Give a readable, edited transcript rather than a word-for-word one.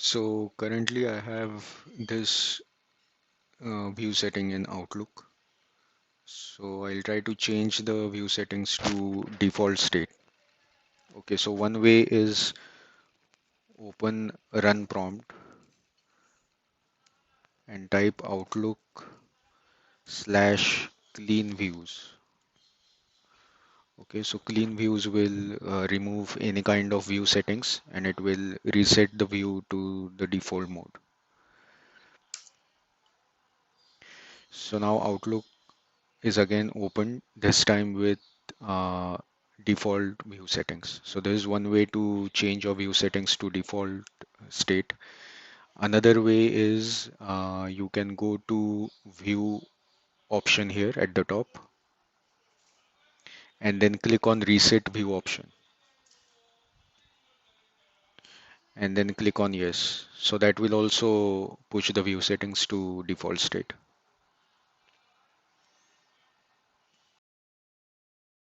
So currently I have this view setting in Outlook. So I'll try to change the view settings to default state. Okay, so one way is open run prompt and type Outlook slash clean views. Okay, so clean views will remove any kind of view settings and it will reset the view to the default mode. So now Outlook is again open, this time with uh, default view settings. So there is one way to change your view settings to default state. Another way is you can go to view option here at the top and then click on reset view option and then click on yes. So that will also push the view settings to default state.